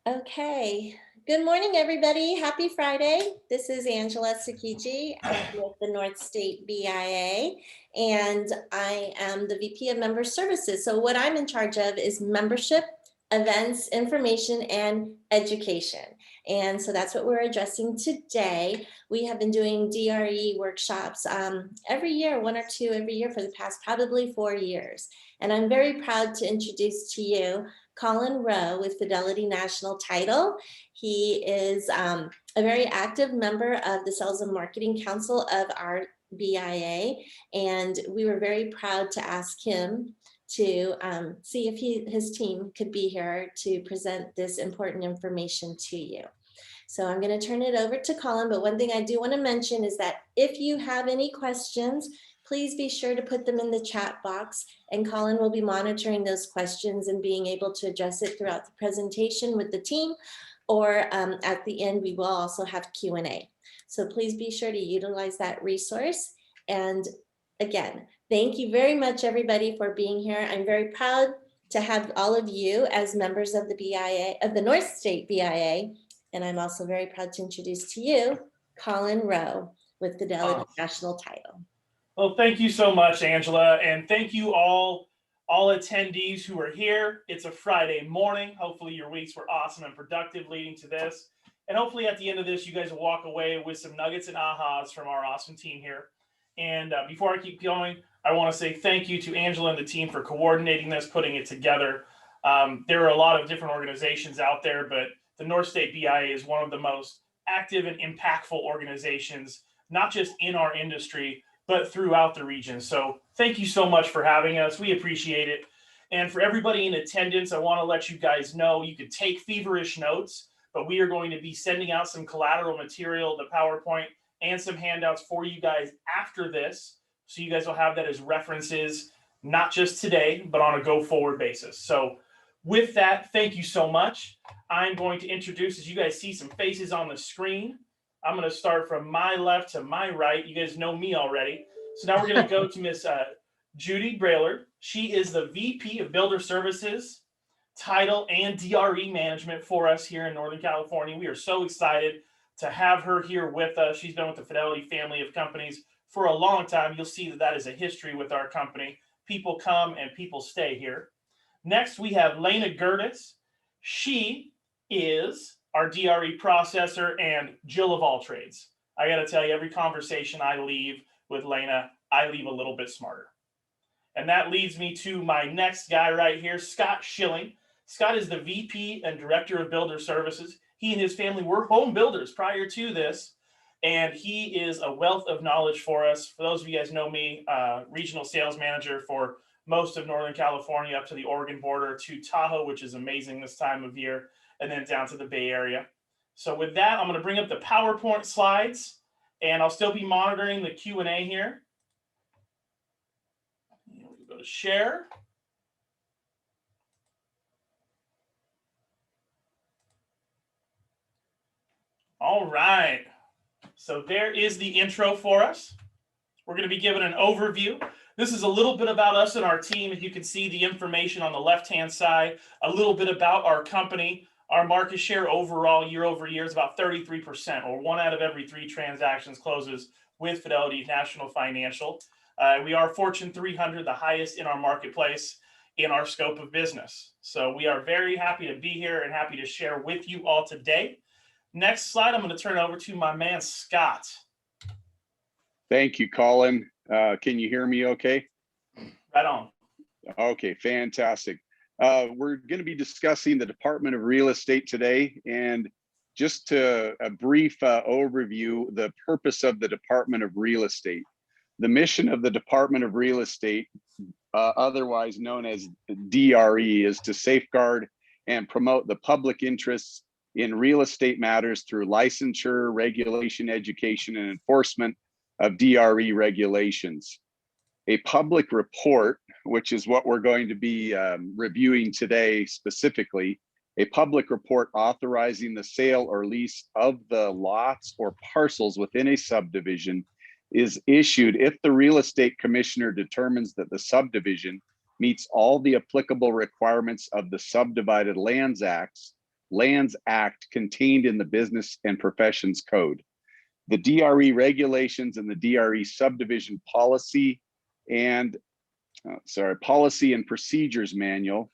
Okay. Good morning, everybody. Happy Friday. This is Angela Sakiji. I'm with the North State BIA, and I am the VP of Member Services. So what I'm in charge of is membership, events, information, and education. And so that's what we're addressing today. We have been doing DRE workshops every year, one or two every year for the past probably 4 years. And I'm very proud to introduce to you Colin Rowe with Fidelity National Title. He is a very active member of the Sales and Marketing Council of our BIA, and we were very proud to ask him to see if his team could be here to present this important information to you. So I'm going to turn it over to Colin, but one thing I do want to mention is that if you have any questions, please be sure to put them in the chat box, and Colin will be monitoring those questions and being able to address it throughout the presentation with the team, or at the end we will also have Q&A. So please be sure to utilize that resource. And again, thank you very much, everybody, for being here. I'm very proud to have all of you as members of the BIA, of the North State BIA, and I'm also very proud to introduce to you Colin Rowe with Fidelity National Title. Well, thank you so much, Angela, and thank you all attendees who are here. It's a Friday morning. Hopefully your weeks were awesome and productive leading to this. And hopefully at the end of this, you guys will walk away with some nuggets and ahas from our awesome team here. And before I keep going, I want to say thank you to Angela and the team for coordinating this, putting it together. There are a lot of different organizations out there, but the North State BIA is one of the most active and impactful organizations, not just in our industry, but throughout the region. So thank you so much for having us. We appreciate it. And for everybody in attendance, I want to let you guys know you could take feverish notes, but we are going to be sending out some collateral material, the PowerPoint, and some handouts for you guys after this. So you guys will have that as references, not just today, but on a go-forward basis. So with that, thank you so much. I'm going to introduce, as you guys see some faces on the screen, I'm going to start from my left to my right. You guys know me already. So now we're going to go to Miss Judy Braylor. She is the VP of Builder Services, Title, and DRE Management for us here in Northern California. We are so excited to have her here with us. She's been with the Fidelity family of companies for a long time. You'll see that that is a history with our company. People come and people stay here. Next, we have Lena Gerdes. She is our DRE processor and Jill of all trades. I got to tell you, every conversation I leave with Lena, I leave a little bit smarter. And that leads me to my next guy right here, Scott Schilling. Scott is the VP and Director of Builder Services. He and his family were home builders prior to this, and he is a wealth of knowledge for us. For those of you guys know me, regional sales manager for most of Northern California up to the Oregon border to Tahoe, which is amazing this time of year, and then down to the Bay Area. So with that, I'm going to bring up the PowerPoint slides, and I'll still be monitoring the Q&A here. We'll go to share. All right. So there is the intro for us. We're going to be given an overview. This is a little bit about us and our team. As you can see the information on the left-hand side, a little bit about our company. Our market share overall year over year is about 33%, or 1 out of every 3 transactions closes with Fidelity National Financial. We are Fortune 300, the highest in our marketplace in our scope of business. So we are very happy to be here and happy to share with you all today. Next slide, I'm going to turn it over to my man, Scott. Thank you, Colin. Can you hear me okay? Right on. Okay, fantastic. We're going to be discussing the Department of Real Estate today, and just to a brief overview, the purpose of the Department of Real Estate. The mission of the Department of Real Estate, otherwise known as DRE, is to safeguard and promote the public interests in real estate matters through licensure, regulation, education, and enforcement of DRE regulations. A public report, which is what we're going to be reviewing today specifically, a public report authorizing the sale or lease of the lots or parcels within a subdivision is issued if the real estate commissioner determines that the subdivision meets all the applicable requirements of the Subdivided Lands Acts Lands Act contained in the Business and Professions Code, the DRE regulations and the DRE subdivision policy and policy and procedures manual.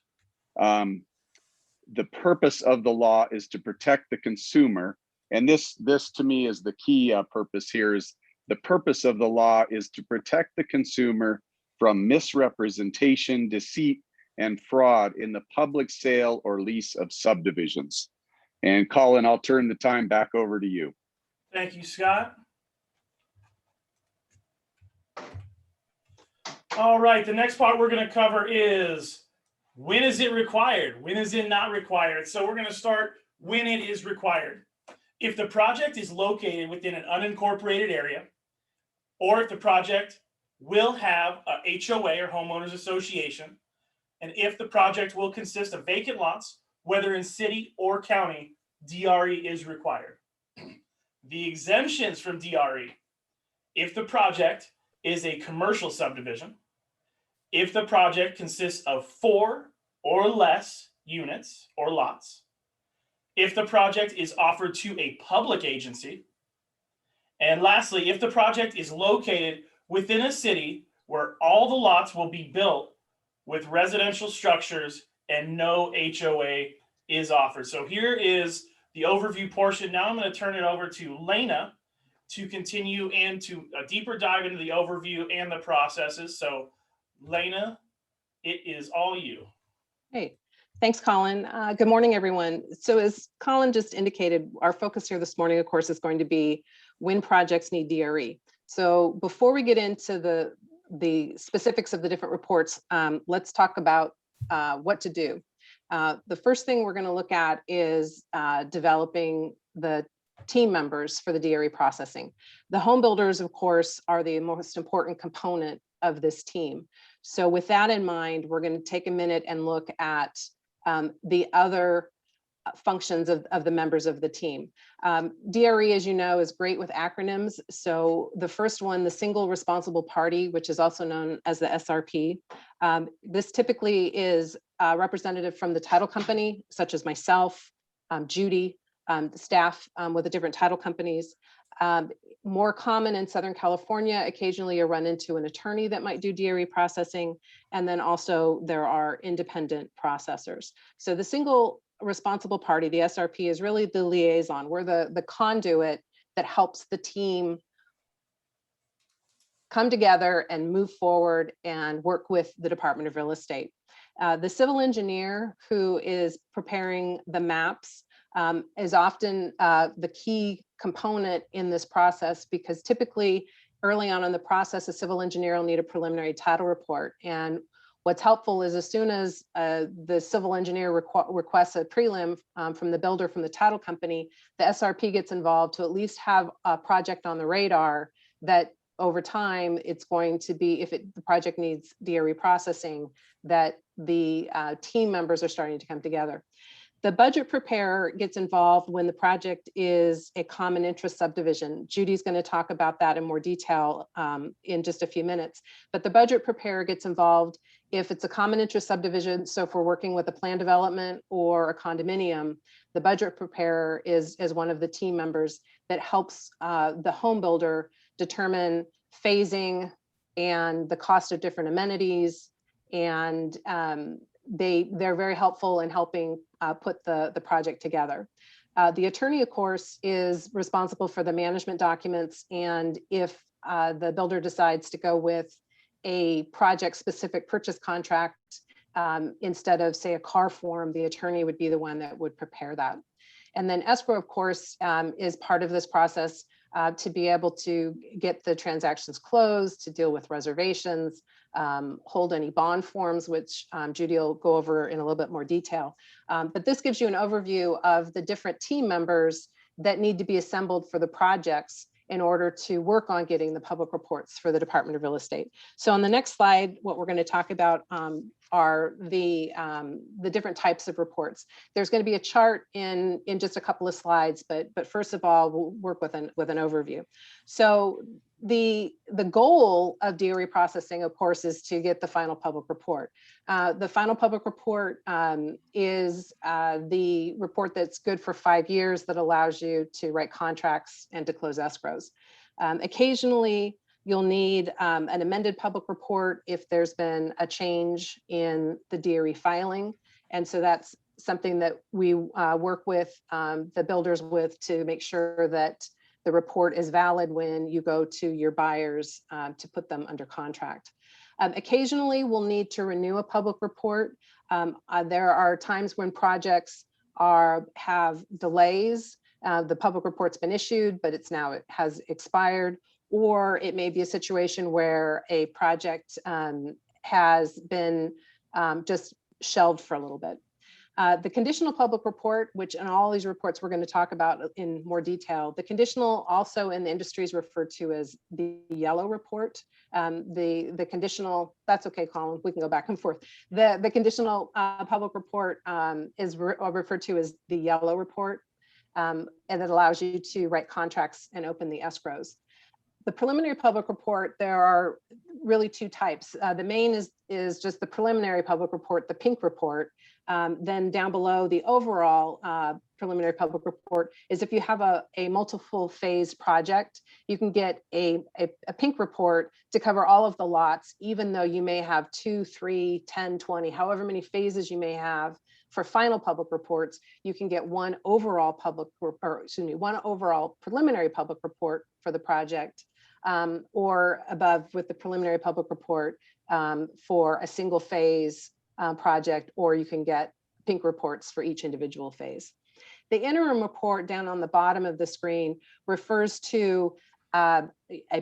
The purpose of the law is to protect the consumer. And this to me is the key purpose here is the purpose of the law is to protect the consumer from misrepresentation, deceit, and fraud in the public sale or lease of subdivisions. And Colin, I'll turn the time back over to you. Thank you, Scott. All right, the next part we're going to cover is when is it required? When is it not required? So we're going to start when it is required. If the project is located within an unincorporated area, or if the project will have a HOA or homeowners association, and if the project will consist of vacant lots, whether in city or county, DRE is required. The exemptions from DRE: if the project is a commercial subdivision, if the project consists of 4 or less units or lots, if the project is offered to a public agency, and lastly, if the project is located within a city where all the lots will be built with residential structures and no HOA is offered. So here is the overview portion. Now I'm going to turn it over to Lena to continue into a deeper dive into the overview and the processes. So Lena, it is all you. Hey, thanks, Colin. Good morning, everyone. So as Colin just indicated, our focus here this morning, of course, is going to be when projects need DRE. So before we get into the specifics of the different reports, let's talk about what to do. The first thing we're going to look at is developing the team members for the DRE processing. The home builders, of course, are the most important component of this team. So with that in mind, we're going to take a minute and look at the other functions of the members of the team. DRE, as you know, is great with acronyms. So the first one, the single responsible party, which is also known as the SRP. This typically is a representative from the title company, such as myself, Judy, staff with the different title companies. More common in Southern California, occasionally you run into an attorney that might do DRE processing. And then also there are independent processors. So the single responsible party, the SRP, is really the liaison. We're the conduit that helps the team come together and move forward and work with the Department of Real Estate. The civil engineer who is preparing the maps is often the key component in this process, because typically early on in the process, a civil engineer will need a preliminary title report. And what's helpful is as soon as the civil engineer requests a prelim from the builder, from the title company, the SRP gets involved to at least have a project on the radar that over time it's going to be, if the project needs DRE processing, that the team members are starting to come together. The budget preparer gets involved when the project is a common interest subdivision. Judy's going to talk about that in more detail in just a few minutes. But the budget preparer gets involved if it's a common interest subdivision. So if we're working with a plan development or a condominium, the budget preparer is one of the team members that helps the home builder determine phasing and the cost of different amenities. And they're very helpful in helping put the project together. The attorney, of course, is responsible for the management documents. And if the builder decides to go with a project-specific purchase contract instead of, say, a CAR form, the attorney would be the one that would prepare that. And then escrow, of course, is part of this process to be able to get the transactions closed, to deal with reservations, hold any bond forms, which Judy will go over in a little bit more detail. But this gives you an overview of the different team members that need to be assembled for the projects in order to work on getting the public reports for the Department of Real Estate. So on the next slide, what we're going to talk about are the different types of reports. There's going to be a chart in just a couple of slides, but first of all, we'll work with an overview. So the goal of DRE processing, of course, is to get the final public report. The final public report is the report that's good for 5 years that allows you to write contracts and to close escrows. Occasionally, you'll need an amended public report if there's been a change in the DRE filing. And so that's something that we work with the builders with to make sure that the report is valid when you go to your buyers to put them under contract. Occasionally, we'll need to renew a public report. There are times when projects have delays. The public report's been issued, but it has expired. Or it may be a situation where a project has been just shelved for a little bit. The conditional public report, which in all these reports we're going to talk about in more detail, the conditional also in the industry is referred to as the yellow report. The conditional, that's okay, Colin, we can go back and forth. The conditional public report is referred to as the yellow report, and it allows you to write contracts and open the escrows. The preliminary public report, there are really two types. The main is just the preliminary public report, the pink report. Then down below, the overall preliminary public report is if you have a multiple phase project, you can get a pink report to cover all of the lots, even though you may have 2, 3, 10, 20, however many phases you may have. For final public reports, you can get one overall preliminary public report for the project, or above with the preliminary public report for a single phase project, or you can get pink reports for each individual phase. The interim report down on the bottom of the screen refers to a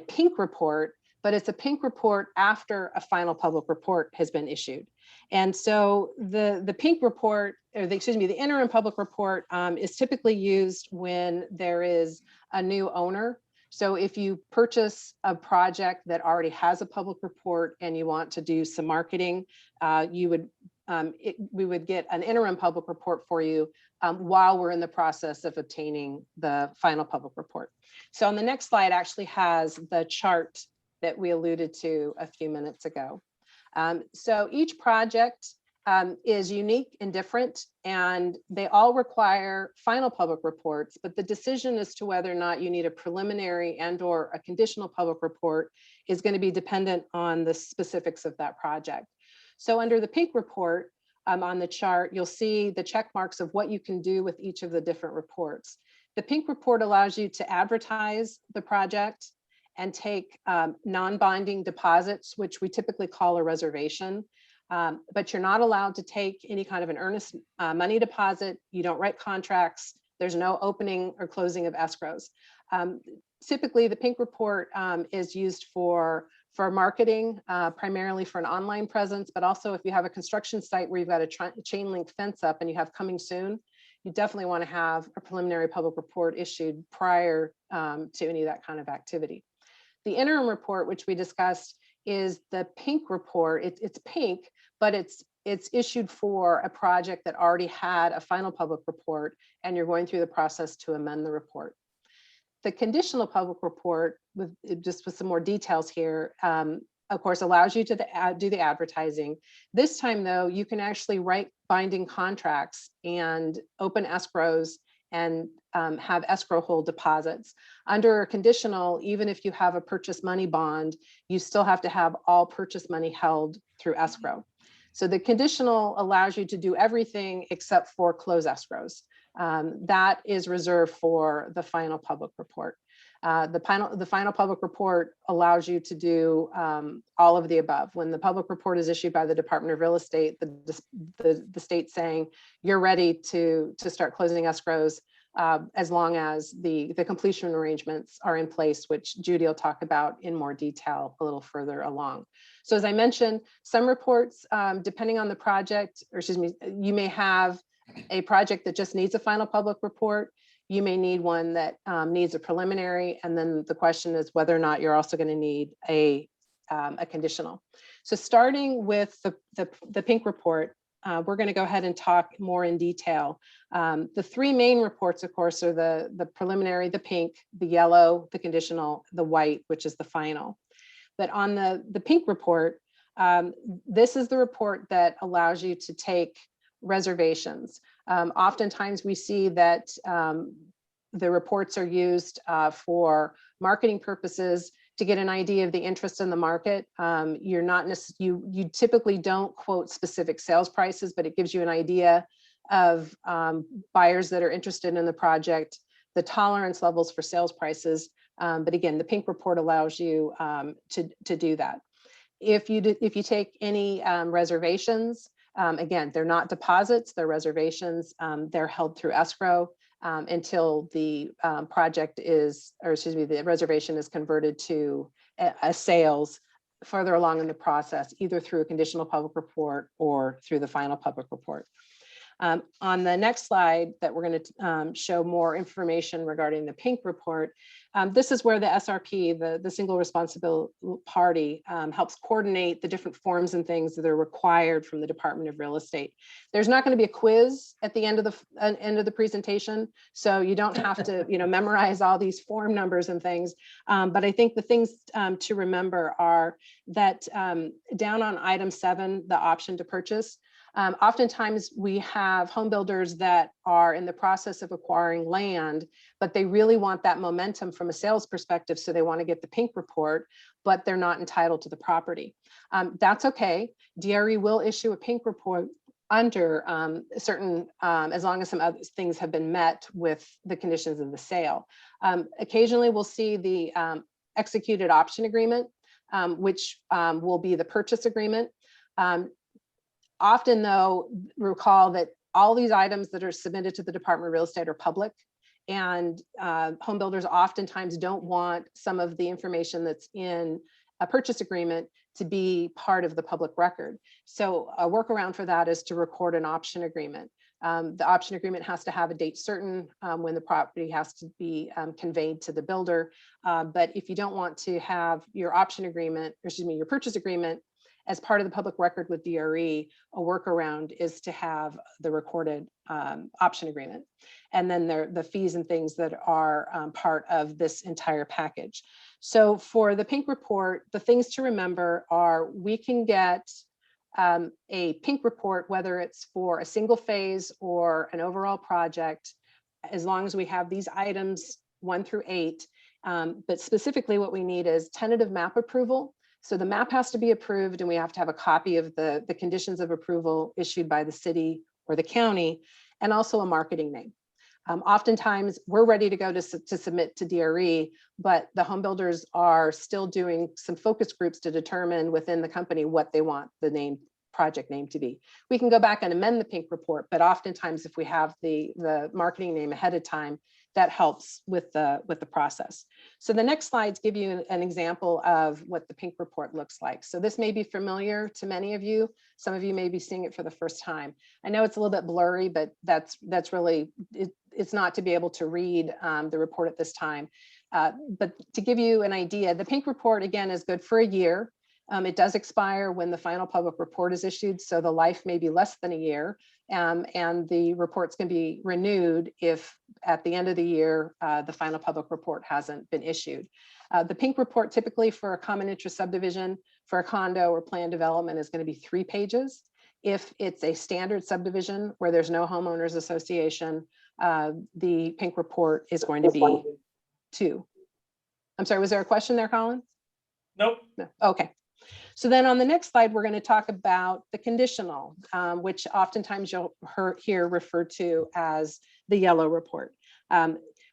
pink report, but it's a pink report after a final public report has been issued. And so the pink report, or the interim public report is typically used when there is a new owner. So if you purchase a project that already has a public report and you want to do some marketing, we would get an interim public report for you while we're in the process of obtaining the final public report. So on the next slide actually has the chart that we alluded to a few minutes ago. So each project is unique and different, and they all require final public reports, but the decision as to whether or not you need a preliminary and/or a conditional public report is going to be dependent on the specifics of that project. So under the pink report on the chart, you'll see the check marks of what you can do with each of the different reports. The pink report allows you to advertise the project and take non-binding deposits, which we typically call a reservation. But you're not allowed to take any kind of an earnest money deposit. You don't write contracts. There's no opening or closing of escrows. Typically, the pink report is used for marketing, primarily for an online presence, but also if you have a construction site where you've got a chain link fence up and you have coming soon, you definitely want to have a preliminary public report issued prior to any of that kind of activity. The interim report, which we discussed, is the pink report. It's pink, but it's issued for a project that already had a final public report, and you're going through the process to amend the report. The conditional public report, with some more details here, of course, allows you to do the advertising. This time, though, you can actually write binding contracts and open escrows and have escrow hold deposits. Under a conditional, even if you have a purchase money bond, you still have to have all purchase money held through escrow. So the conditional allows you to do everything except for close escrows. That is reserved for the final public report. The final public report allows you to do all of the above. When the public report is issued by the Department of Real Estate, the state saying you're ready to start closing escrows, as long as the completion arrangements are in place, which Judy will talk about in more detail a little further along. So as I mentioned, some reports, depending on the project, or excuse me, you may have a project that just needs a final public report. You may need one that needs a preliminary, and then the question is whether or not you're also going to need a conditional. So starting with the pink report, we're going to go ahead and talk more in detail. The three main reports, of course, are the preliminary, the pink, the yellow, the conditional, the white, which is the final. But on the pink report, this is the report that allows you to take reservations. Oftentimes we see that the reports are used for marketing purposes to get an idea of the interest in the market. You're not you typically don't quote specific sales prices, but it gives you an idea of buyers that are interested in the project, the tolerance levels for sales prices. But again, the pink report allows you to do that. If you take any reservations, again, they're not deposits, they're reservations. They're held through escrow until the project is, or excuse me, the reservation is converted to a sales further along in the process, either through a conditional public report or through the final public report. On the next slide that we're going to show more information regarding the pink report. This is where the SRP, the single responsible party, helps coordinate the different forms and things that are required from the Department of Real Estate. There's not going to be a quiz at the end of the presentation, so you don't have to memorize all these form numbers and things. But I think the things to remember are that down on item 7, the option to purchase. Oftentimes we have home builders that are in the process of acquiring land, but they really want that momentum from a sales perspective. So they want to get the pink report, but they're not entitled to the property. That's okay. DRE will issue a pink report under certain, as long as some other things have been met with the conditions of the sale. Occasionally we'll see the executed option agreement, which will be the purchase agreement. Often though, recall that all these items that are submitted to the Department of Real Estate are public, and home builders oftentimes don't want some of the information that's in a purchase agreement to be part of the public record. So a workaround for that is to record an option agreement. The option agreement has to have a date certain when the property has to be conveyed to the builder. But if you don't want to have your option agreement, or excuse me, your purchase agreement as part of the public record with DRE, a workaround is to have the recorded option agreement. And then the fees and things that are part of this entire package. So for the pink report, the things to remember are we can get a pink report, whether it's for a single phase or an overall project, as long as we have these items 1 through 8. But specifically what we need is tentative map approval. So the map has to be approved and we have to have a copy of the conditions of approval issued by the city or the county, and also a marketing name. Oftentimes we're ready to go to submit to DRE, but the home builders are still doing some focus groups to determine within the company what they want the project name to be. We can go back and amend the pink report, but oftentimes if we have the marketing name ahead of time, that helps with the process. So the next slides give you an example of what the pink report looks like. So this may be familiar to many of you. Some of you may be seeing it for the first time. I know it's a little bit blurry, but that's really, it's not to be able to read the report at this time. But to give you an idea, the pink report again is good for a year. It does expire when the final public report is issued, so the life may be less than a year, and the reports can be renewed if at the end of the year, the final public report hasn't been issued. The pink report typically for a common interest subdivision for a condo or planned development is going to be 3 pages. If it's a standard subdivision where there's no homeowners association, the pink report is going to be 2. I'm sorry, was there a question there, Colin? Nope. No. Okay. So then on the next slide, we're going to talk about the conditional, which oftentimes you'll hear referred to as the yellow report.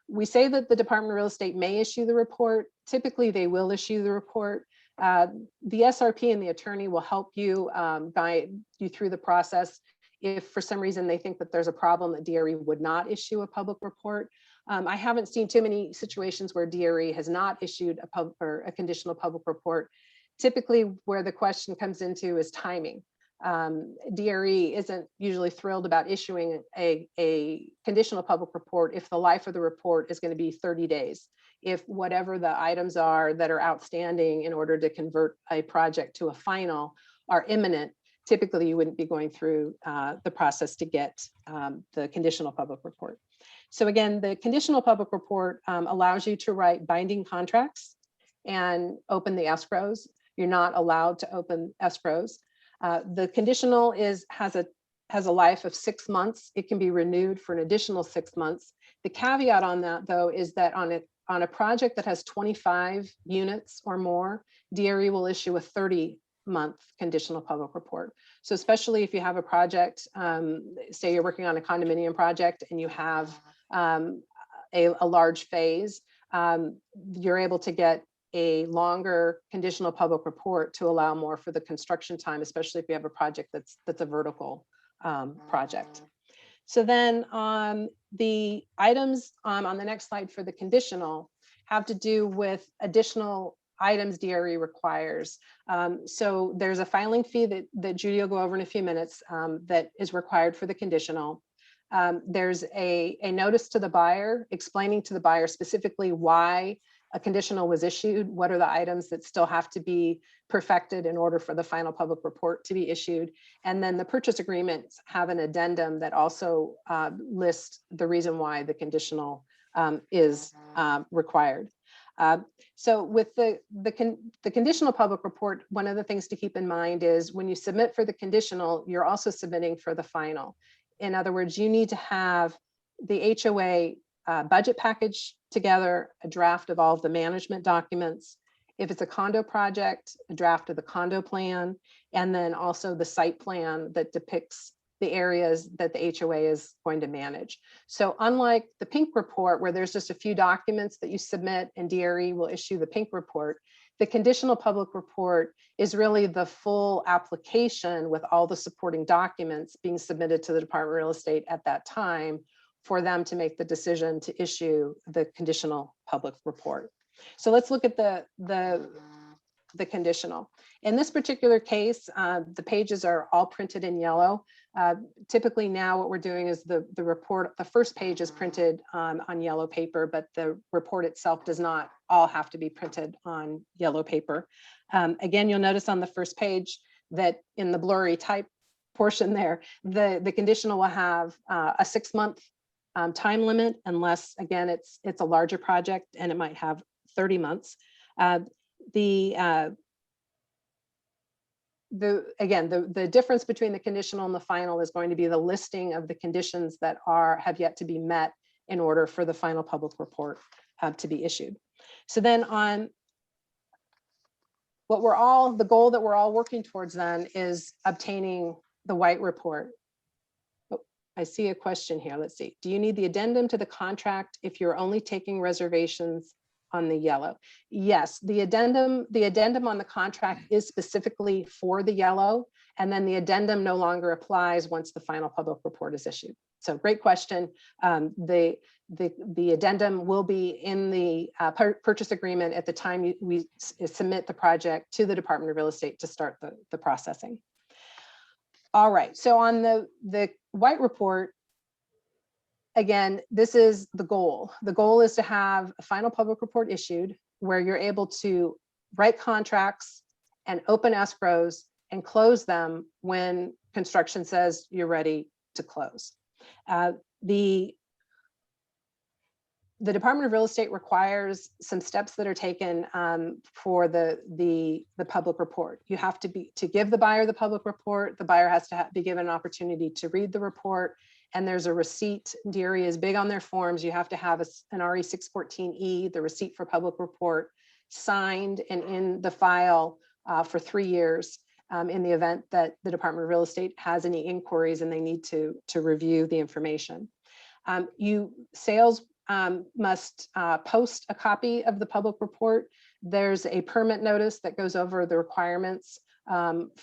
We say that the Department of Real Estate may issue the report. Typically, they will issue the report. The SRP and the attorney will help you guide you through the process. If for some reason they think that there's a problem that DRE would not issue a public report. I haven't seen too many situations where DRE has not issued a conditional public report. Typically, where the question comes into is timing. DRE isn't usually thrilled about issuing a conditional public report if the life of the report is going to be 30 days. If whatever the items are that are outstanding in order to convert a project to a final are imminent, typically you wouldn't be going through the process to get the conditional public report. So again, the conditional public report allows you to write binding contracts and open the escrows. You're not allowed to open escrows. The conditional has a life of 6 months. It can be renewed for an additional 6 months. The caveat on that, though, is that on a project that has 25 units or more, DRE will issue a 30-month conditional public report. So especially if you have a project, say you're working on a condominium project and you have a large phase, you're able to get a longer conditional public report to allow more for the construction time, especially if you have a project that's a vertical project. So then the items on the next slide for the conditional have to do with additional items DRE requires. So there's a filing fee that Judy will go over in a few minutes that is required for the conditional. There's a notice to the buyer explaining to the buyer specifically why a conditional was issued, what are the items that still have to be perfected in order for the final public report to be issued. And then the purchase agreements have an addendum that also lists the reason why the conditional is required. So with the conditional public report, one of the things to keep in mind is when you submit for the conditional, you're also submitting for the final. In other words, you need to have the HOA budget package together, a draft of all of the management documents. If it's a condo project, a draft of the condo plan, and then also the site plan that depicts the areas that the HOA is going to manage. So unlike the pink report, where there's just a few documents that you submit and DRE will issue the pink report, the conditional public report is really the full application with all the supporting documents being submitted to the Department of Real Estate at that time for them to make the decision to issue the conditional public report. So let's look at the conditional. In this particular case, the pages are all printed in yellow. Typically now what we're doing is the report, the first page is printed on yellow paper, but the report itself does not all have to be printed on yellow paper. Again, you'll notice on the first page that in the blurry type portion there, the conditional will have a 6-month time limit, unless again, it's a larger project and it might have 30 months. The difference between the conditional and the final is going to be the listing of the conditions that have yet to be met in order for the final public report to be issued. So then on the goal that we're all working towards then is obtaining the white report. Oh, I see a question here. Let's see. Do you need the addendum to the contract if you're only taking reservations on the yellow? Yes, the addendum on the contract is specifically for the yellow, and then the addendum no longer applies once the final public report is issued. So great question. The addendum will be in the purchase agreement at the time we submit the project to the Department of Real Estate to start the processing. All right, so on the white report, again, this is the goal. The goal is to have a final public report issued where you're able to write contracts and open escrows and close them when construction says you're ready to close. The Department of Real Estate requires some steps that are taken for the public report. You have to give the buyer the public report. The buyer has to be given an opportunity to read the report, and there's a receipt. DRE is big on their forms. You have to have an RE 614E, the receipt for public report, signed and in the file for 3 years in the event that the Department of Real Estate has any inquiries and they need to review the information. Sales must post a copy of the public report. There's a permit notice that goes over the requirements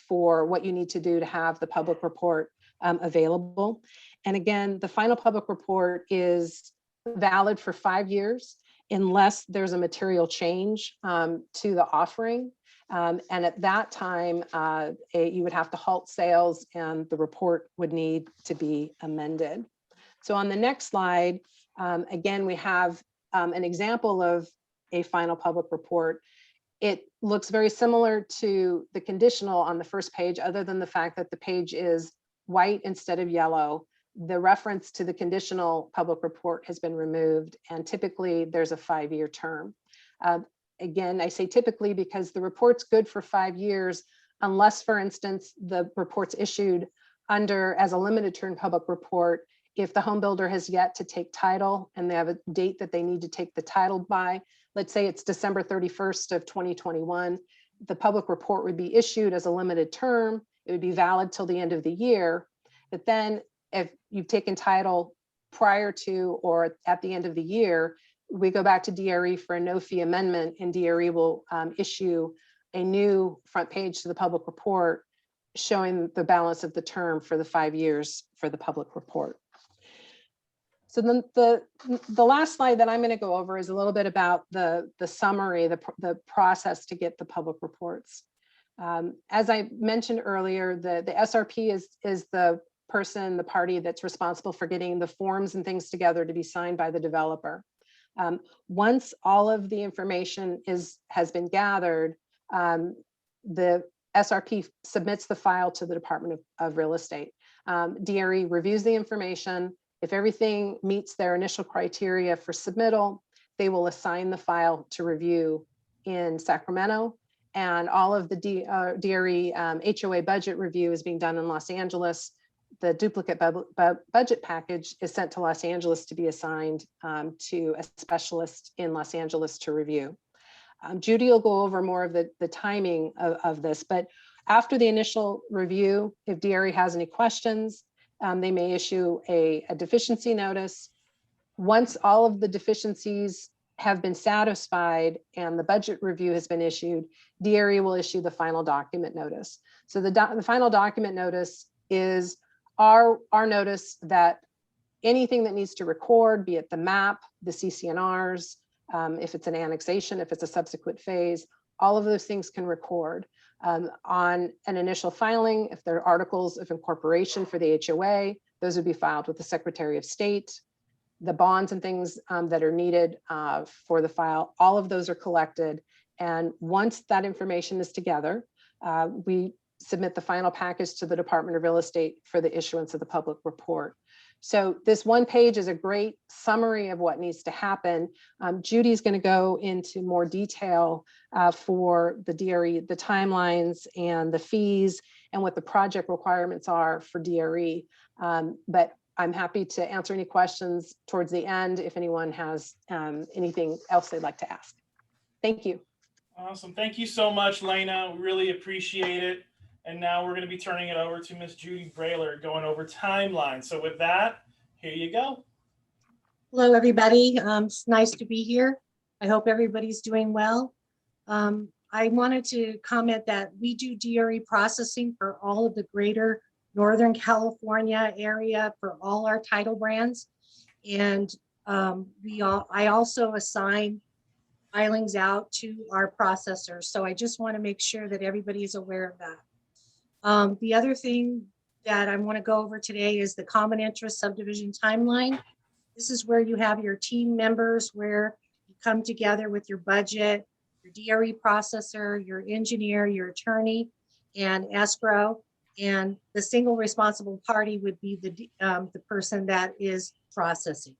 for what you need to do to have the public report available. And again, the final public report is valid for 5 years unless there's a material change to the offering. And at that time, you would have to halt sales and the report would need to be amended. So on the next slide, again, we have an example of a final public report. It looks very similar to the conditional on the first page, other than the fact that the page is white instead of yellow. The reference to the conditional public report has been removed, and typically there's a 5-year term. Again, I say typically because the report's good for 5 years, unless, for instance, the report's issued under as a limited term public report if the home builder has yet to take title and they have a date that they need to take the title by. Let's say it's December 31st of 2021. The public report would be issued as a limited term. It would be valid till the end of the year. But then if you've taken title prior to or at the end of the year, we go back to DRE for a no fee amendment, and DRE will issue a new front page to the public report showing the balance of the term for the 5 years for the public report. So then the last slide that I'm going to go over is a little bit about the summary, the process to get the public reports. As I mentioned earlier, the SRP is the person, the party that's responsible for getting the forms and things together to be signed by the developer. Once all of the information has been gathered, the SRP submits the file to the Department of Real Estate. DRE reviews the information. If everything meets their initial criteria for submittal, they will assign the file to review in Sacramento. And all of the DRE HOA budget review is being done in Los Angeles. The duplicate budget package is sent to Los Angeles to be assigned to a specialist in Los Angeles to review. Judy will go over more of the timing of this, but after the initial review, if DRE has any questions, they may issue a deficiency notice. Once all of the deficiencies have been satisfied and the budget review has been issued, DRE will issue the final document notice. So the final document notice is our notice that anything that needs to record, be it the map, the CCNRs, if it's an annexation, if it's a subsequent phase, all of those things can record. On an initial filing, if there are articles of incorporation for the HOA, those would be filed with the Secretary of State. The bonds and things that are needed for the file, all of those are collected. And once that information is together, we submit the final package to the Department of Real Estate for the issuance of the public report. So this one page is a great summary of what needs to happen. Judy's going to go into more detail for the DRE, the timelines and the fees and what the project requirements are for DRE. But I'm happy to answer any questions towards the end if anyone has anything else they'd like to ask. Thank you. Awesome. Thank you so much, Lena. We really appreciate it. And now we're going to be turning it over to Miss Judy Brailer going over timelines. So with that, here you go. Hello, everybody. It's nice to be here. I hope everybody's doing well. I wanted to comment that we do DRE processing for all of the greater Northern California area for all our title brands. And I also assign filings out to our processors. So I just want to make sure that everybody is aware of that. The other thing that I want to go over today is the common interest subdivision timeline. This is where you have your team members, where you come together with your budget, your DRE processor, your engineer, your attorney, and escrow. And the single responsible party would be the person that is processing.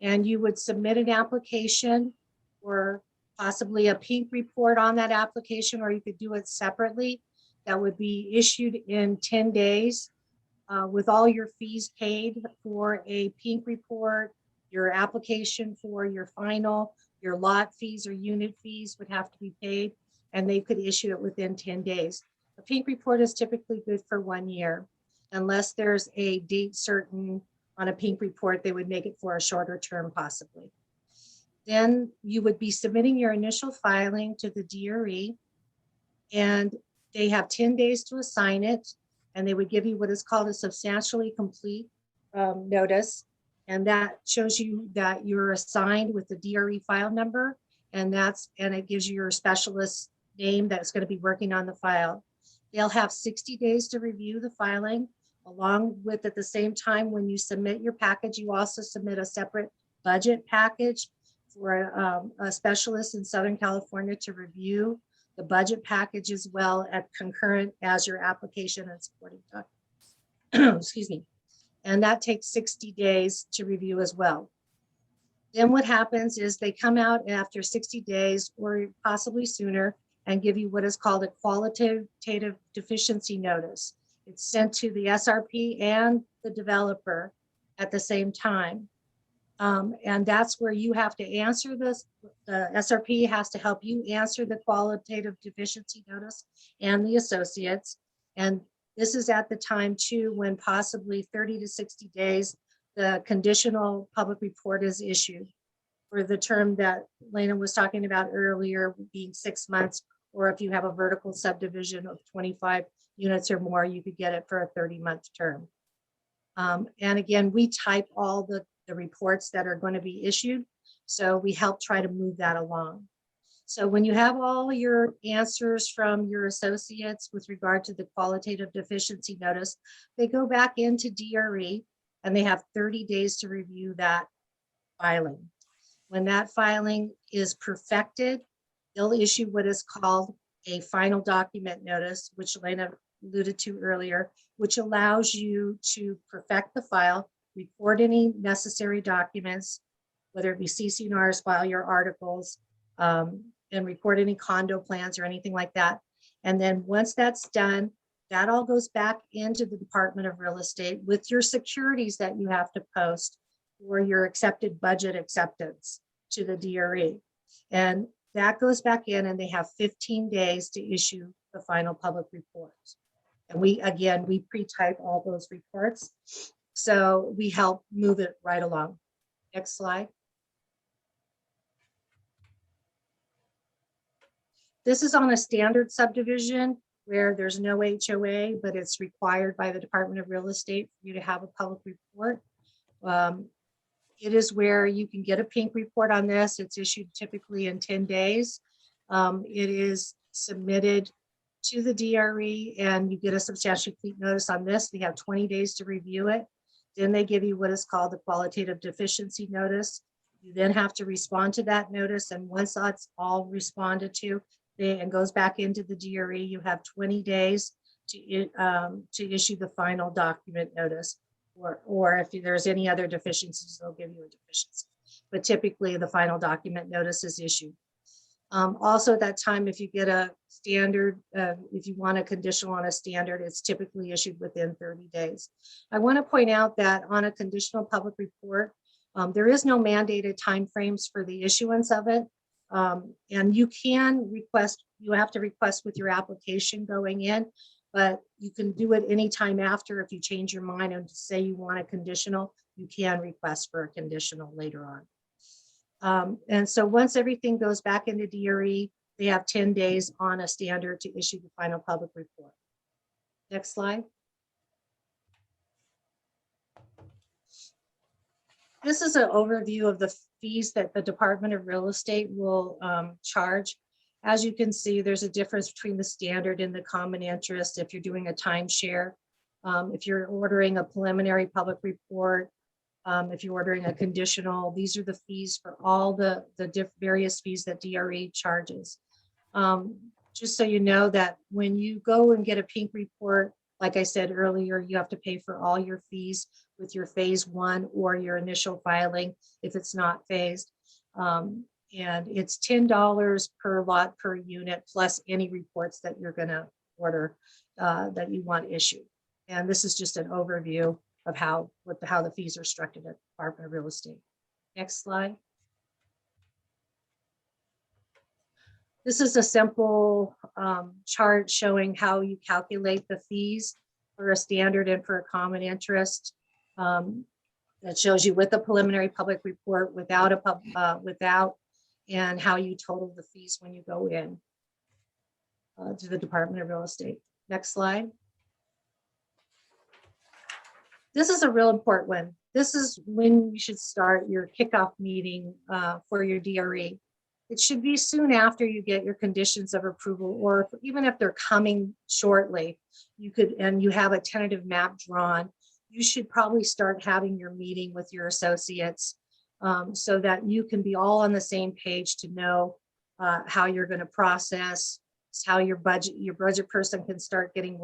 And you would submit an application or possibly a pink report on that application, or you could do it separately. That would be issued in 10 days with all your fees paid for a pink report. Your application for your final, your lot fees or unit fees would have to be paid, and they could issue it within 10 days. A pink report is typically good for 1 year. Unless there's a date certain on a pink report, they would make it for a shorter term possibly. Then you would be submitting your initial filing to the DRE, and they have 10 days to assign it, and they would give you what is called a substantially complete notice. And that shows you that you're assigned with the DRE file number, and it gives you your specialist name that's going to be working on the file. They'll have 60 days to review the filing, along with, at the same time, when you submit your package, you also submit a separate budget package for a specialist in Southern California to review the budget package as well at concurrent as your application and supporting documents. Excuse me. And that takes 60 days to review as well. Then what happens is they come out after 60 days or possibly sooner and give you what is called a qualitative deficiency notice. It's sent to the SRP and the developer at the same time. And that's where you have to answer this. The SRP has to help you answer the qualitative deficiency notice and the associates. And this is at the time too, when possibly 30 to 60 days, the conditional public report is issued for the term that Lena was talking about earlier, being 6 months, or if you have a vertical subdivision of 25 units or more, you could get it for a 30-month term. And again, we type all the reports that are going to be issued. So we help try to move that along. So when you have all your answers from your associates with regard to the qualitative deficiency notice, they go back into DRE and they have 30 days to review that filing. When that filing is perfected, they'll issue what is called a final document notice, which Elena alluded to earlier, which allows you to perfect the file, record any necessary documents, whether it be CC&Rs, file your articles, and record any condo plans or anything like that. And then once that's done, that all goes back into the Department of Real Estate with your securities that you have to post or your accepted budget acceptance to the DRE. And that goes back in and they have 15 days to issue the final public report. And we pre-type all those reports. So we help move it right along. Next slide. This is on a standard subdivision where there's no HOA, but it's required by the Department of Real Estate for you to have a public report. It is where you can get a pink report on this. It's issued typically in 10 days. It is submitted to the DRE and you get a substantially complete notice on this. They have 20 days to review it. Then they give you what is called the qualitative deficiency notice. You then have to respond to that notice. And once that's all responded to, and goes back into the DRE, you have 20 days to issue the final document notice. Or if there's any other deficiencies, they'll give you a deficiency. But typically the final document notice is issued. Also at that time, if you get a standard, if you want a conditional on a standard, it's typically issued within 30 days. I want to point out that on a conditional public report, there is no mandated timeframes for the issuance of it. And you can request, you have to request with your application going in, but you can do it anytime after. If you change your mind and say you want a conditional, you can request for a conditional later on. And so once everything goes back into DRE, they have 10 days on a standard to issue the final public report. Next slide. This is an overview of the fees that the Department of Real Estate will charge. As you can see, there's a difference between the standard and the common interest if you're doing a timeshare. If you're ordering a preliminary public report, if you're ordering a conditional, these are the fees for all the various fees that DRE charges. Just so you know that when you go and get a pink report, like I said earlier, you have to pay for all your fees with your phase 1 or your initial filing if it's not phased. And it's $10 per lot per unit plus any reports that you're going to order that you want issued. And this is just an overview of how the fees are structured at the Department of Real Estate. Next slide. This is a simple chart showing how you calculate the fees for a standard and for a common interest. That shows you with a preliminary public report, without and how you total the fees when you go in to the Department of Real Estate. Next slide. This is a real important one. This is when you should start your kickoff meeting for your DRE. It should be soon after you get your conditions of approval, or even if they're coming shortly, you could, and you have a tentative map drawn, you should probably start having your meeting with your associates so that you can be all on the same page to know how you're going to process, how your budget person can start getting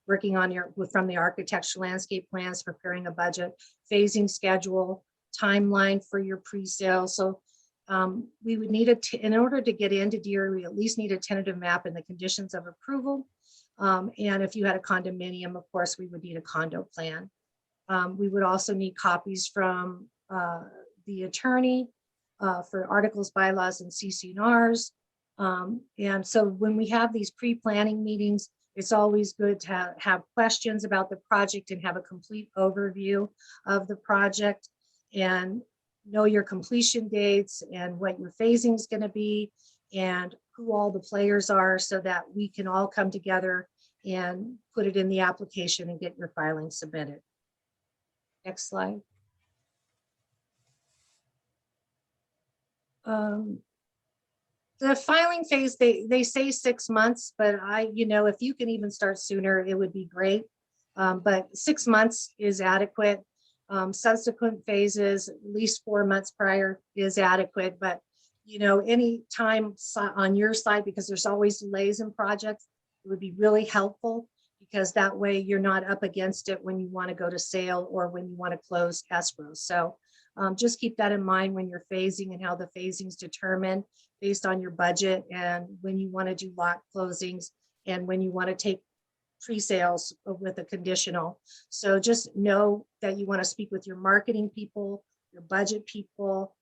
working on from the architecture landscape plans, preparing a budget, phasing schedule, timeline for your pre-sale. So we would need in order to get into DRE, we at least need a tentative map and the conditions of approval. And if you had a condominium, of course, we would need a condo plan. We would also need copies from the attorney for articles, bylaws, and CC&Rs. And so when we have these pre-planning meetings, it's always good to have questions about the project and have a complete overview of the project and know your completion dates and what your phasing is going to be and who all the players are, so that we can all come together and put it in the application and get your filing submitted. Next slide. The filing phase, they say 6 months, but if you can even start sooner, it would be great. But 6 months is adequate. Subsequent phases, at least 4 months prior is adequate. But, any time on your side, because there's always delays in projects, it would be really helpful, because that way you're not up against it when you want to go to sale or when you want to close escrow. So just keep that in mind when you're phasing and how the phasing is determined based on your budget and when you want to do lot closings and when you want to take pre-sales with a conditional. So just know that you want to speak with your marketing people, your budget people,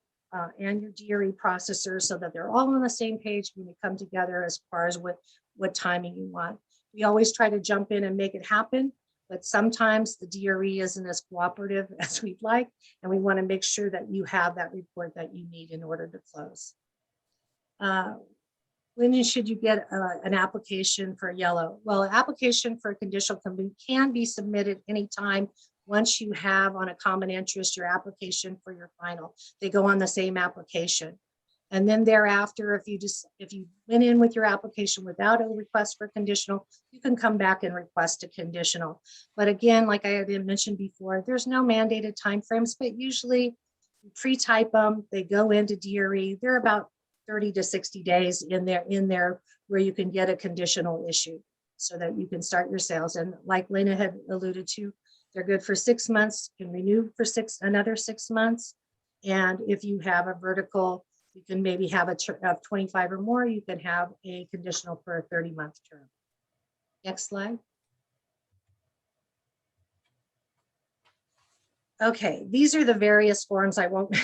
and your DRE processor, so that they're all on the same page when you come together as far as what timing you want. We always try to jump in and make it happen, but sometimes the DRE isn't as cooperative as we'd like, and we want to make sure that you have that report that you need in order to close. When should you get an application for yellow? Well, an application for a conditional can be submitted anytime once you have on a common interest your application for your final. They go on the same application. And then thereafter, if you went in with your application without a request for conditional, you can come back and request a conditional. But again, like I had mentioned before, there's no mandated timeframes, but usually you pre-type them, they go into DRE. They're about 30 to 60 days in there where you can get a conditional issue so that you can start your sales. And like Lena had alluded to, they're good for 6 months, can renew for another 6 months. And if you have a vertical, you can maybe have a of 25 or more, you can have a conditional for a 30-month term. Next slide. Okay, these are the various forms. I won't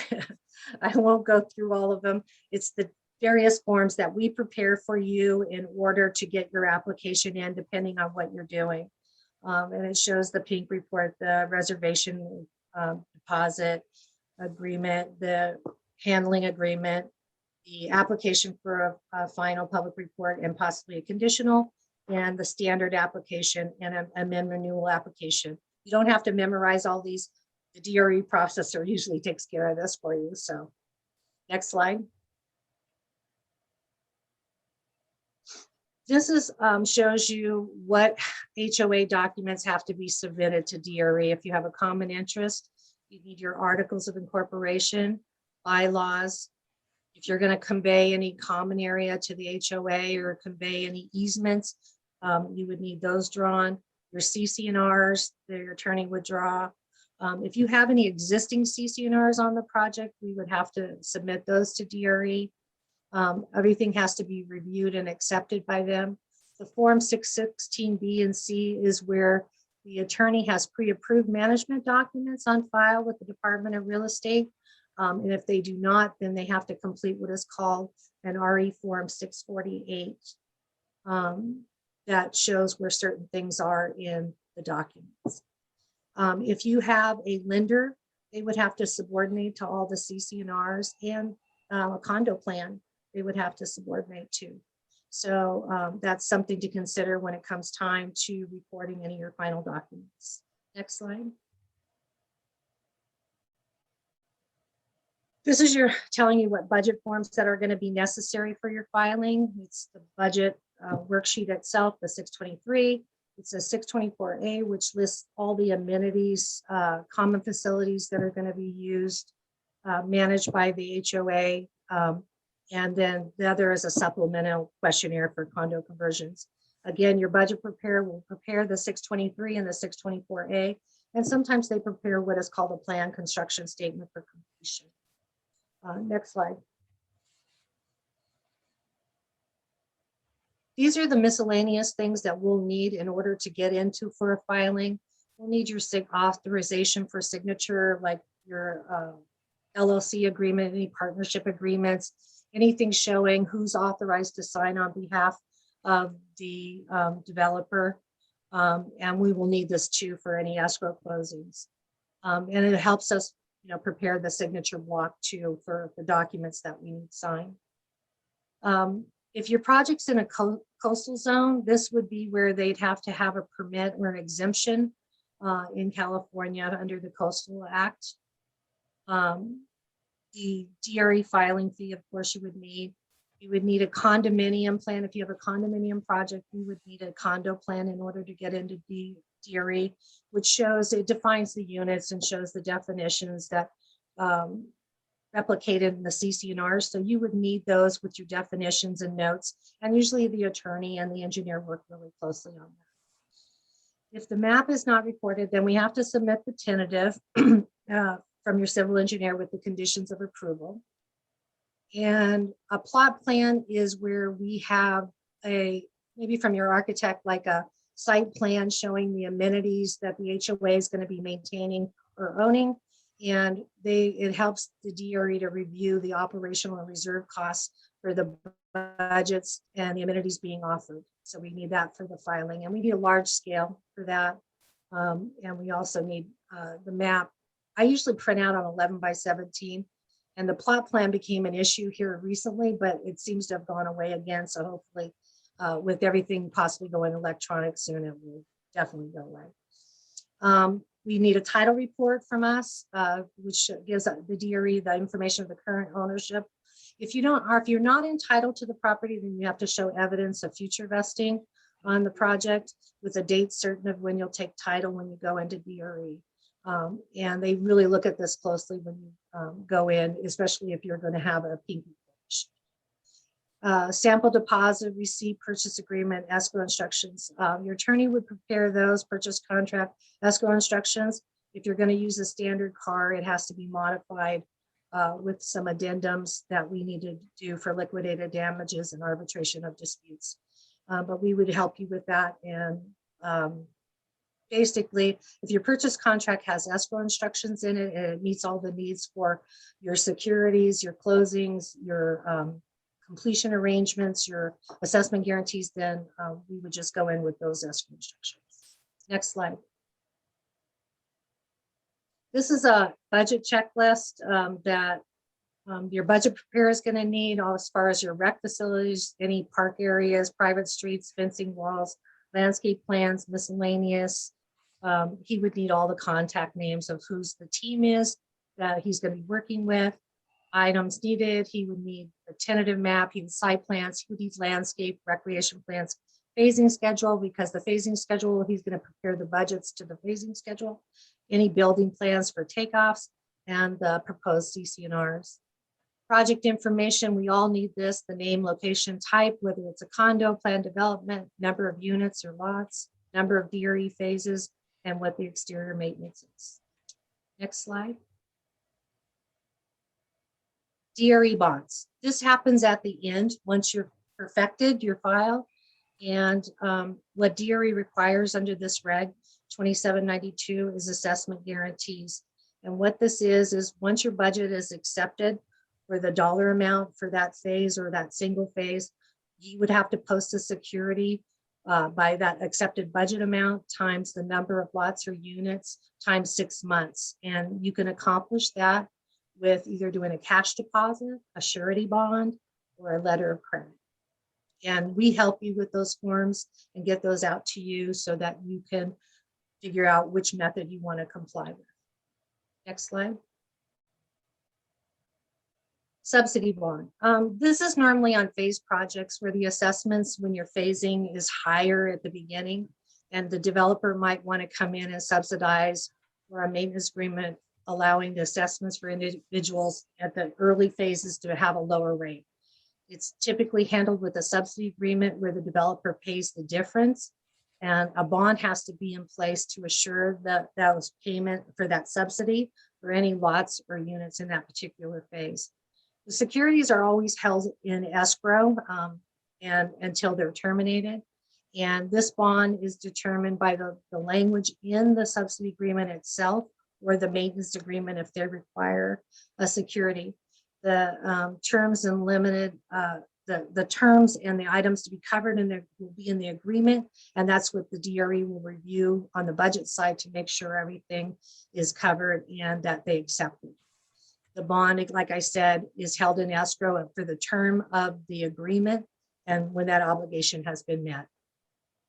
go through all of them. It's the various forms that we prepare for you in order to get your application in, depending on what you're doing. And it shows the pink report, the reservation deposit agreement, the handling agreement, the application for a final public report and possibly a conditional, and the standard application and an amendment renewal application. You don't have to memorize all these. The DRE processor usually takes care of this for you. So next slide. This is shows you what HOA documents have to be submitted to DRE. If you have a common interest, you need your articles of incorporation, bylaws. If you're going to convey any common area to the HOA or convey any easements, you would need those drawn. Your CC&Rs that your attorney would draw. If you have any existing CC&Rs on the project, we would have to submit those to DRE. Everything has to be reviewed and accepted by them. The Form 616B and C is where the attorney has pre-approved management documents on file with the Department of Real Estate. And if they do not, then they have to complete what is called an RE Form 648 that shows where certain things are in the documents. If you have a lender, they would have to subordinate to all the CC&Rs, and a condo plan they would have to subordinate to. So that's something to consider when it comes time to reporting any of your final documents. Next slide. This is telling you what budget forms that are going to be necessary for your filing. It's the budget worksheet itself, the 623. It's a 624A, which lists all the amenities, common facilities that are going to be used. managed by the HOA. And then the other is a supplemental questionnaire for condo conversions. Again, your budget preparer will prepare the 623 and the 624A, and sometimes they prepare what is called a plan construction statement for completion. Next slide. These are the miscellaneous things that we'll need in order to get into for a filing. We'll need your authorization for signature, like your LLC agreement, any partnership agreements, anything showing who's authorized to sign on behalf of the developer. And we will need this too for any escrow closings. And it helps us, prepare the signature block too for the documents that we need signed. If your project's in a coastal zone, this would be where they'd have to have a permit or an exemption in California under the Coastal Act. The DRE filing fee, of course, you would need. You would need a condominium plan. If you have a condominium project, you would need a condo plan in order to get into DRE, which shows, it defines the units and shows the definitions that replicated in the CC&R. So you would need those with your definitions and notes. And usually the attorney and the engineer work really closely on that. If the map is not recorded, then we have to submit the tentative from your civil engineer with the conditions of approval. And a plot plan is where we have maybe from your architect, like a site plan showing the amenities that the HOA is going to be maintaining or owning. And it helps the DRE to review the operational and reserve costs for the budgets and the amenities being offered. So we need that for the filing, and we need a large scale for that. And we also need the map. I usually print out on 11 by 17, and the plot plan became an issue here recently, but it seems to have gone away again. So hopefully with everything possibly going electronic soon, it will definitely go away. We need a title report from us, which gives the DRE the information of the current ownership. If you're not entitled to the property, then you have to show evidence of future vesting on the project with a date certain of when you'll take title when you go into DRE. And they really look at this closely when you go in, especially if you're going to have a pink sample deposit, receipt, purchase agreement, escrow instructions. Your attorney would prepare those purchase contract, escrow instructions. If you're going to use a standard car, it has to be modified with some addendums that we need to do for liquidated damages and arbitration of disputes. But we would help you with that. And basically, if your purchase contract has escrow instructions in it and it meets all the needs for your securities, your closings, your completion arrangements, your assessment guarantees, then we would just go in with those escrow instructions. Next slide. This is a budget checklist that your budget preparer is going to need as far as your rec facilities, any park areas, private streets, fencing walls, landscape plans, miscellaneous. He would need all the contact names of who's the team is that he's going to be working with. Items needed, he would need a tentative map, he needs site plans, he needs landscape, recreation plans, phasing schedule, because the phasing schedule, he's going to prepare the budgets to the phasing schedule, any building plans for takeoffs, and the proposed CC&Rs. Project information, we all need this, the name, location, type, whether it's a condo, plan development, number of units or lots, number of DRE phases, and what the exterior maintenance is. Next slide. DRE bonds. This happens at the end once you're perfected your file. And what DRE requires under this reg 2792 is assessment guarantees. And what this is once your budget is accepted for the dollar amount for that phase or that single phase, you would have to post a security by that accepted budget amount times the number of lots or units times 6 months. And you can accomplish that with either doing a cash deposit, a surety bond, or a letter of credit. And we help you with those forms and get those out to you so that you can figure out which method you want to comply with. Next slide. Subsidy bond. This is normally on phase projects where the assessments when you're phasing is higher at the beginning, and the developer might want to come in and subsidize for a maintenance agreement allowing the assessments for individuals at the early phases to have a lower rate. It's typically handled with a subsidy agreement where the developer pays the difference, and a bond has to be in place to assure that that was payment for that subsidy for any lots or units in that particular phase. The securities are always held in escrow and until they're terminated. And this bond is determined by the language in the subsidy agreement itself or the maintenance agreement if they require a security. The terms and limited, the terms and the items to be covered in there will be in the agreement. And that's what the DRE will review on the budget side to make sure everything is covered and that they accept it. The bond, like I said, is held in escrow for the term of the agreement and when that obligation has been met.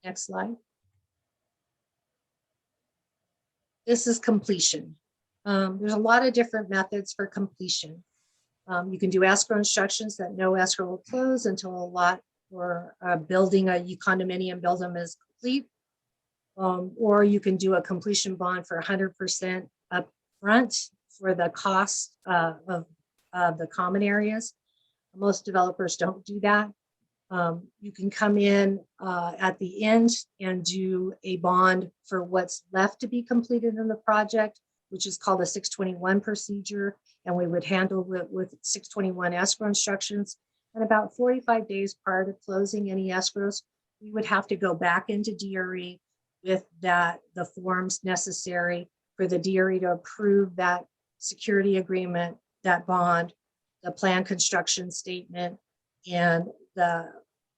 Next slide. This is completion. There's a lot of different methods for completion. You can do escrow instructions that no escrow will close until a lot or building a condominium building is complete. Or you can do a completion bond for 100% upfront for the cost of the common areas. Most developers don't do that. You can come in at the end and do a bond for what's left to be completed in the project, which is called a 621 procedure. And we would handle it with 621 escrow instructions. And about 45 days prior to closing any escrows, we would have to go back into DRE with the forms necessary for the DRE to approve that security agreement, that bond, the plan construction statement, and the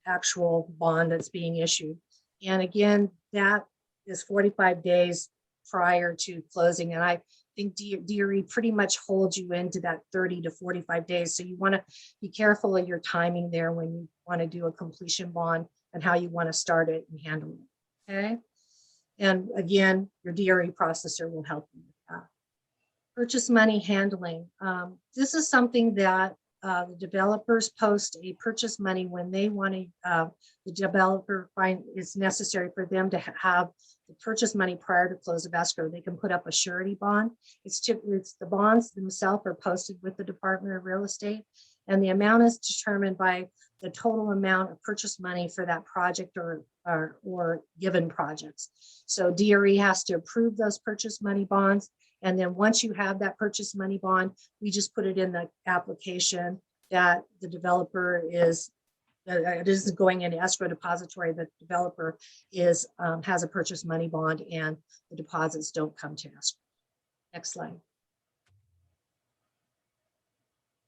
actual bond that's being issued. And again, that is 45 days prior to closing. And I think DRE pretty much holds you into that 30 to 45 days. So you want to be careful of your timing there when you want to do a completion bond and how you want to start it and handle it. Okay. And again, your DRE processor will help you with that. Purchase money handling. This is something that the developers post a purchase money when they want to, the developer find it's necessary for them to have the purchase money prior to close of escrow. They can put up a surety bond. It's the bonds themselves are posted with the Department of Real Estate, and the amount is determined by the total amount of purchase money for that project or given projects. So DRE has to approve those purchase money bonds. And then once you have that purchase money bond, we just put it in the application that the developer is, it isn't going into escrow depository. The developer is has a purchase money bond and the deposits don't come to escrow. Next slide.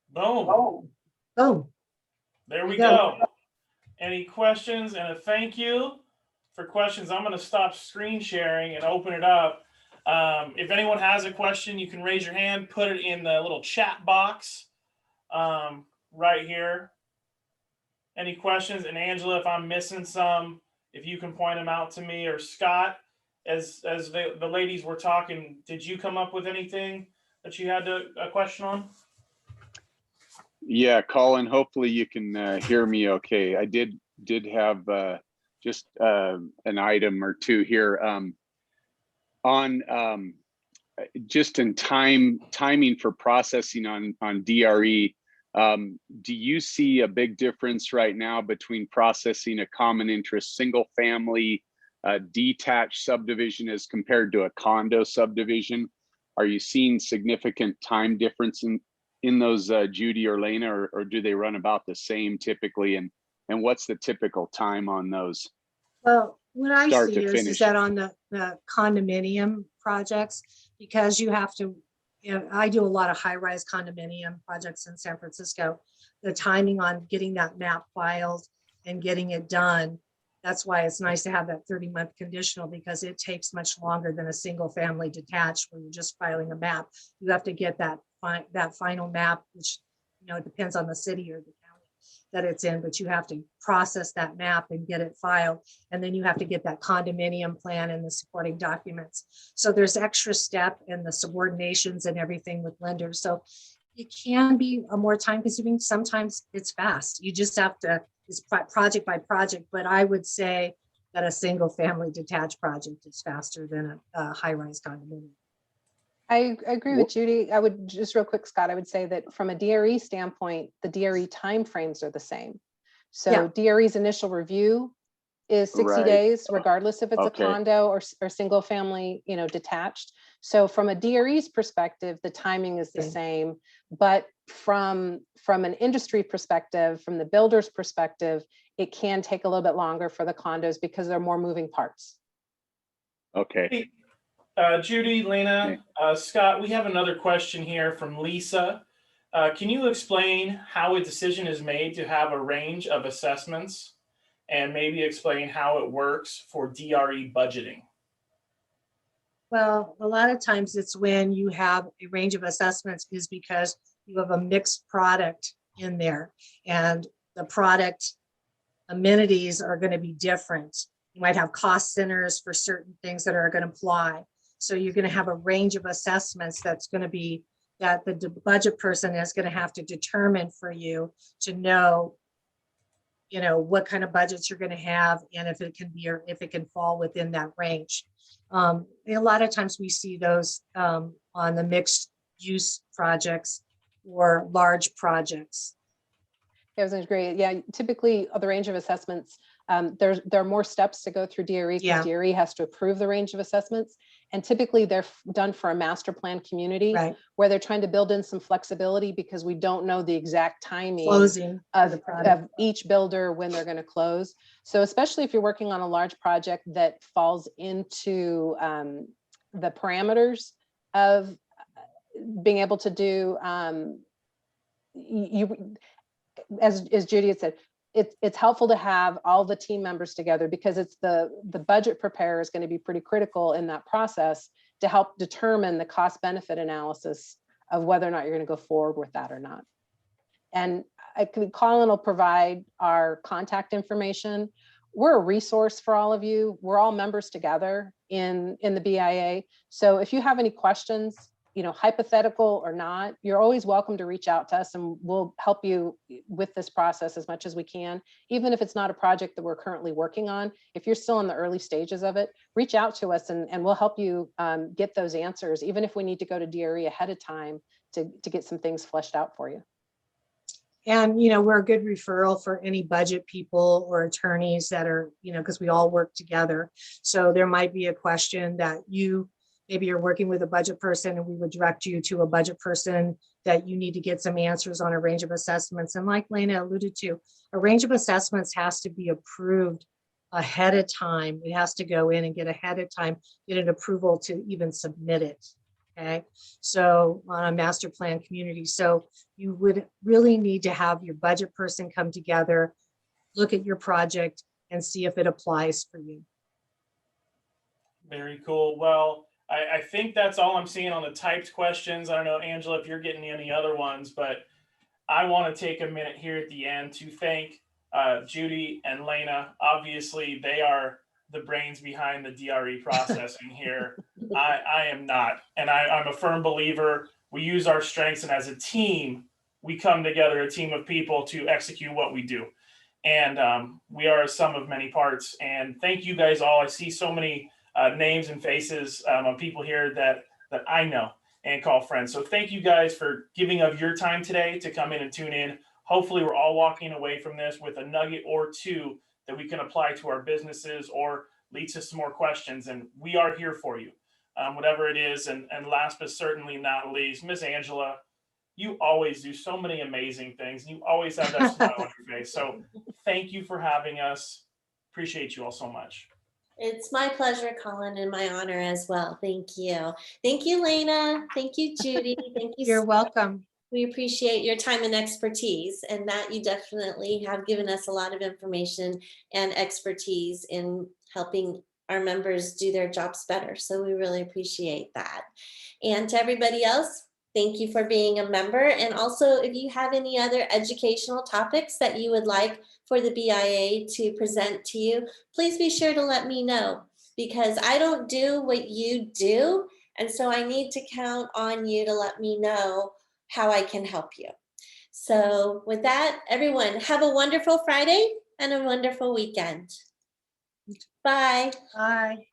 Boom. Boom. There we you go. go. Any questions? And a thank you for questions. I'm going to stop screen sharing and open it up. If anyone has a question, you can raise your hand, put it in the little chat box right here. Any questions? And Angela, if I'm missing some, if you can point them out to me, or Scott, as the ladies were talking, did you come up with anything that you had a question on? Yeah, Colin, hopefully you can hear me okay. I did have just an item or two here on just in timing for processing on DRE. Do you see a big difference right now between processing a common interest single family detached subdivision as compared to a condo subdivision? Are you seeing significant time difference in those, Judy or Lena, or do they run about the same typically? And what's the typical time on those? Well, what I Start see to is finish. that on the condominium projects, because you have to, I do a lot of high-rise condominium projects in San Francisco. The timing on getting that map filed and getting it done, that's why it's nice to have that 30-month conditional, because it takes much longer than a single family detached where you're just filing a map. You have to get that final map, which, it depends on the city or the county that it's in, but you have to process that map and get it filed. And then you have to get that condominium plan and the supporting documents. So there's extra step in the subordinations and everything with lenders. So it can be a more time consuming. Sometimes it's fast. You just have to, it's project by project, but I would say that a single family detached project is faster than a high-rise condominium. I agree Wh- with Judy. I would just real quick, Scott, I would say that from a DRE standpoint, the DRE timeframes are the same. So DRE's initial review is 60 Right. days, regardless if it's a Okay. condo or single family, detached. So from a DRE's perspective, the timing is the Okay. same, but from an industry perspective, from the builder's perspective, it can take a little bit longer for the condos because there are more moving parts. Okay. Hey, Judy, Lena, Scott, we have another question here from Lisa. Can you explain how a decision is made to have a range of assessments and maybe explain how it works for DRE budgeting? Well, a lot of times it's when you have a range of assessments is because you have a mixed product in there, and the product amenities are going to be different. You might have cost centers for certain things that are going to apply. So you're going to have a range of assessments that's going to be that the budget person is going to have to determine for you to know, what kind of budgets you're going to have and if it can be, or if it can fall within that range. A lot of times we see those on the mixed use projects or large projects. Yeah, it was great. Yeah, typically the range of assessments, there are more steps to go through DRE because Yeah. DRE has to approve the range of assessments. And typically they're done for a master plan community Right. where they're trying to build in some flexibility because we don't know the exact timing Closing of the of product. each builder when they're going to close. So especially if you're working on a large project that falls into the parameters of being able to do, as Judy had said, it's helpful to have all the team members together because it's the budget preparer is going to be pretty critical in that process to help determine the cost benefit analysis of whether or not you're going to go forward with that or not. And Colin will provide our contact information. We're a resource for all of you. We're all members together in the BIA. So if you have any questions, hypothetical or not, you're always welcome to reach out to us and we'll help you with this process as much as we can. Even if it's not a project that we're currently working on, if you're still in the early stages of it, reach out to us and we'll help you get those answers, even if we need to go to DRE ahead of time to get some things fleshed out for you. And, we're a good referral for any budget people or attorneys that are, because we all work together. So there might be a question that maybe you're working with a budget person and we would direct you to a budget person that you need to get some answers on a range of assessments. And like Lena alluded to, a range of assessments has to be approved ahead of time. It has to go in and get ahead of time, get an approval to even submit it. Okay, so on a master plan community. So you would really need to have your budget person come together, look at your project and see if it applies for you. Very cool. Well, I think that's all I'm seeing on the typed questions. I don't know, Angela, if you're getting any other ones, but I want to take a minute here at the end to thank Judy and Lena. Obviously, they are the brains behind the DRE processing here. I am not. And I'm a firm believer we use our strengths, and as a team, we come together, a team of people, to execute what we do. And we are a sum of many parts. And thank you guys all. I see so many names and faces of people here that I know and call friends. So thank you guys for giving of your time today to come in and tune in. Hopefully we're all walking away from this with a nugget or two that we can apply to our businesses or lead to some more questions. And we are here for you, whatever it is. And last but certainly not least, Miss Angela, you always do so many amazing things. You always have that smile on your face. So thank you for having us. Appreciate you all so much. It's my pleasure, Colin, and my honor as well. Thank you. Thank you, Lena. Thank you, Judy. Thank you. You're welcome. We appreciate your time and expertise, and that you definitely have given us a lot of information and expertise in helping our members do their jobs better. So we really appreciate that. And to everybody else, thank you for being a member. And also, if you have any other educational topics that you would like for the BIA to present to you, please be sure to let me know, because I don't do what you do. And so I need to count on you to let me know how I can help you. So with that, everyone, have a wonderful Friday and a wonderful weekend. Bye. Bye.